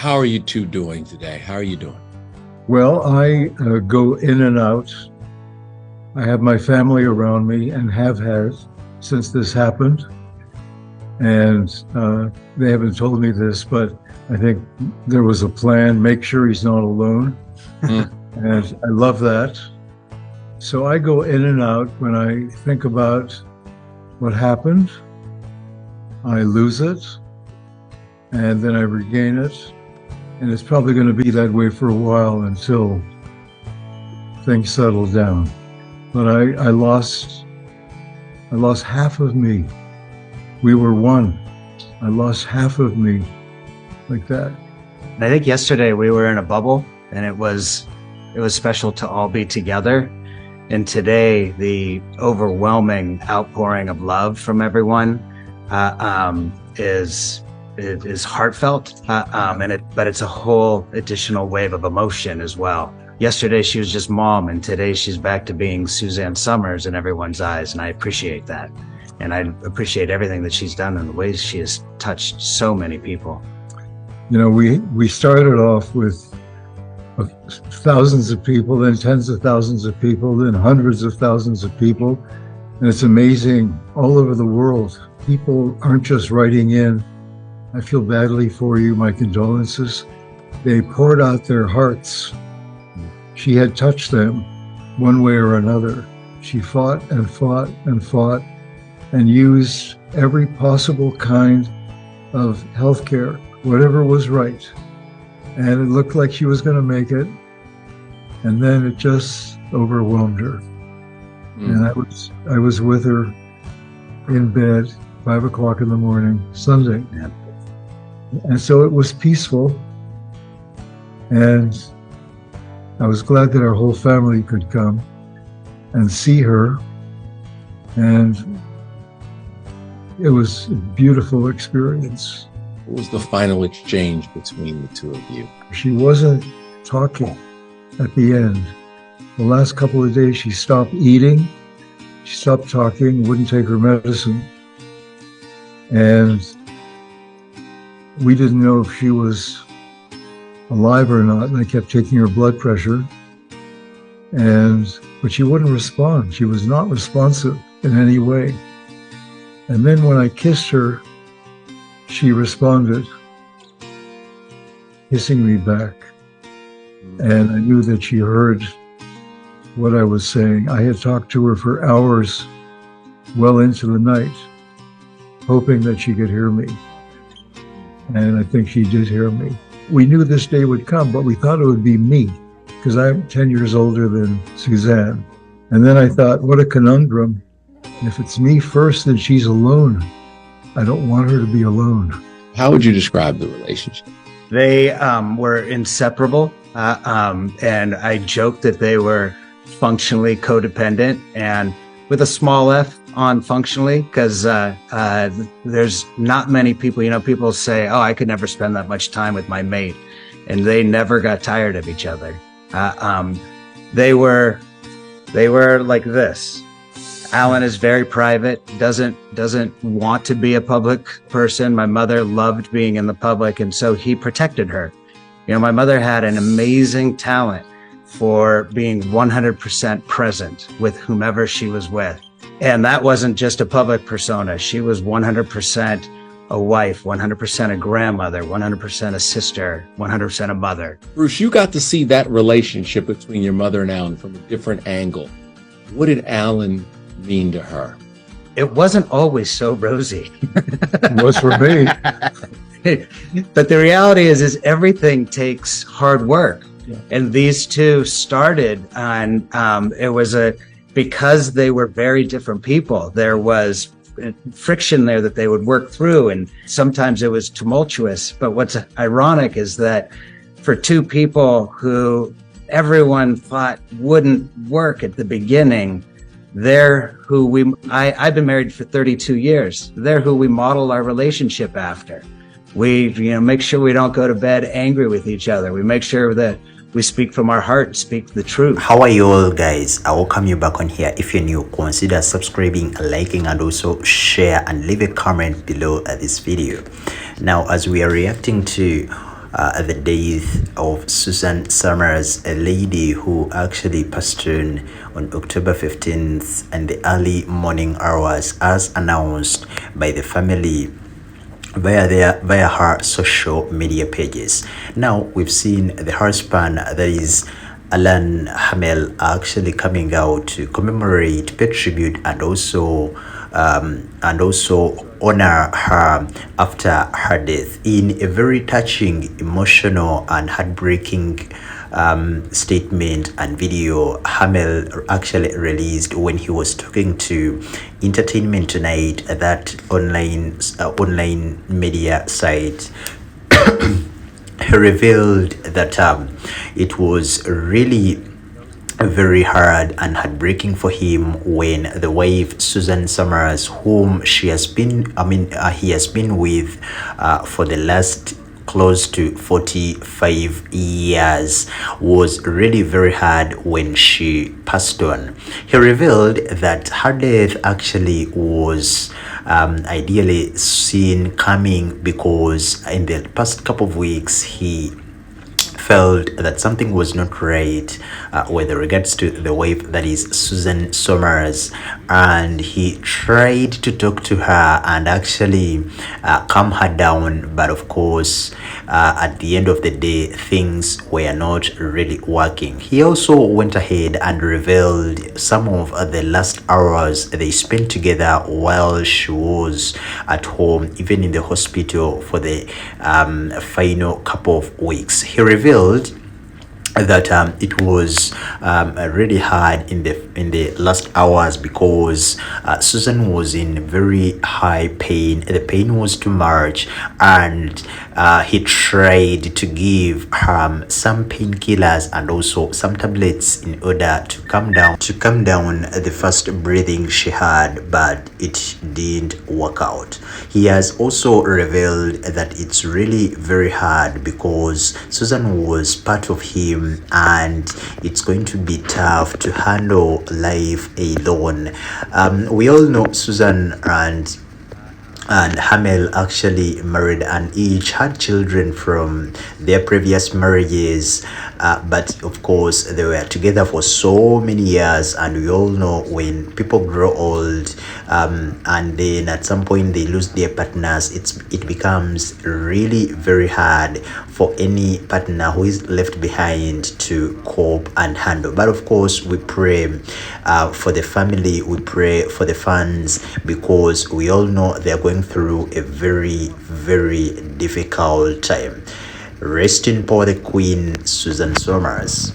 How are you two doing today? How are you doing? Well, I go in and out. I have my family around me and have had since this happened. And they haven't told me this, but I think there was a plan. Make sure he's not alone. And I love that. So I go in and out when I think about what happened. I lose it, and then I regain it. And it's probably going to be that way for a while until things settle down. But I lost half of me. We were one. I lost half of me like that. I think yesterday we were in a bubble, and it was special to all be together. And today, the overwhelming outpouring of love from everyone is heartfelt, but it's a whole additional wave of emotion as well. Yesterday she was just mom, and today she's back to being Suzanne Somers in everyone's eyes, and I appreciate that. And I appreciate everything that she's done and the ways she has touched so many people. You know, we started off with thousands of people, then tens of thousands of people, then hundreds of thousands of people. And it's amazing, all over the world, people aren't just writing in, I feel badly for you, my condolences. They poured out their hearts. She had touched them one way or another. She fought and fought and fought and used every possible kind of healthcare, whatever was right. And it looked like she was going to make it. And then it just overwhelmed her. And I was with her in bed, 5 o'clock in the morning, Sunday. Yeah. And so it was peaceful. And I was glad that our whole family could come and see her. And it was a beautiful experience. What was the final exchange between the two of you? She wasn't talking at the end. The last couple of days, she stopped eating. She stopped talking, wouldn't take her medicine. And we didn't know if she was alive or not. And I kept taking her blood pressure. But she wouldn't respond. She was not responsive in any way. And then when I kissed her, she responded, kissing me back. And I knew that she heard what I was saying. I had talked to her for hours, well into the night, hoping that she could hear me. And I think she did hear me. We knew this day would come, but we thought it would be me, because I'm 10 years older than Suzanne. And then I thought, what a conundrum. If it's me first, then she's alone. I don't want her to be alone. How would you describe the relationship? They were inseparable, and I joked that they were functionally codependent, and with a small f on functionally, because there's not many people, people say, oh, I could never spend that much time with my mate, and they never got tired of each other. They were like this. Alan is very private, doesn't want to be a public person. My mother loved being in the public, and so he protected her. My mother had an amazing talent for being 100% present with whomever she was with. And that wasn't just a public persona. She was 100% a wife, 100% a grandmother, 100% a sister, 100% a mother. Bruce, you got to see that relationship between your mother and Alan from a different angle. What did Alan mean to her? It wasn't always so rosy. It was for me. But the reality is everything takes hard work. Yeah. And these two started on, because they were very different people, there was friction there that they would work through, and sometimes it was tumultuous. But what's ironic is that for two people who everyone thought wouldn't work at the beginning, I've been married for 32 years. They're who we model our relationship after. We, make sure we don't go to bed angry with each other. We make sure that we speak from our heart, speak the truth. How are you all, guys? I welcome you back on here. If you're new, consider subscribing, liking, and also share and leave a comment below this video. Now, as we are reacting to the death of Suzanne Somers, a lady who actually passed on October 15th in the early morning hours, as announced by the family via her social media pages. Now we've seen the husband, that is Alan Hamel, actually coming out to commemorate, pay tribute, and also honor her after her death in a very touching, emotional, and heartbreaking statement and video Hamel actually released when he was talking to Entertainment Tonight, that online media site. He revealed that it was really very hard and heartbreaking for him when the wife Suzanne Somers, whom he has been with for the last close to 45 years, was really very hard when she passed on. He revealed that her death actually was ideally seen coming because in the past couple of weeks he felt that something was not right with regards to the wife, that is Suzanne Somers, and he tried to talk to her and actually calm her down, but of course at the end of the day things were not really working. He also went ahead and revealed some of the last hours they spent together while she was at home, even in the hospital for the final couple of weeks. He revealed that it was really hard in the last hours because Susan was in very high pain. The pain was too much, and he tried to give her some painkillers and also some tablets in order to calm down the fast breathing she had, but it didn't work out. He has also revealed that it's really very hard because Susan was part of him, and it's going to be tough to handle life alone. We all know Susan and Hamel actually married and each had children from their previous marriages, but of course they were together for so many years, and we all know when people grow old and then at some point they lose their partners, it becomes really very hard for any partner who is left behind to cope and handle. But of course we pray for the family, we pray for the fans, because we all know they are going through a very, very difficult time. Rest in power, the Queen Suzanne Somers.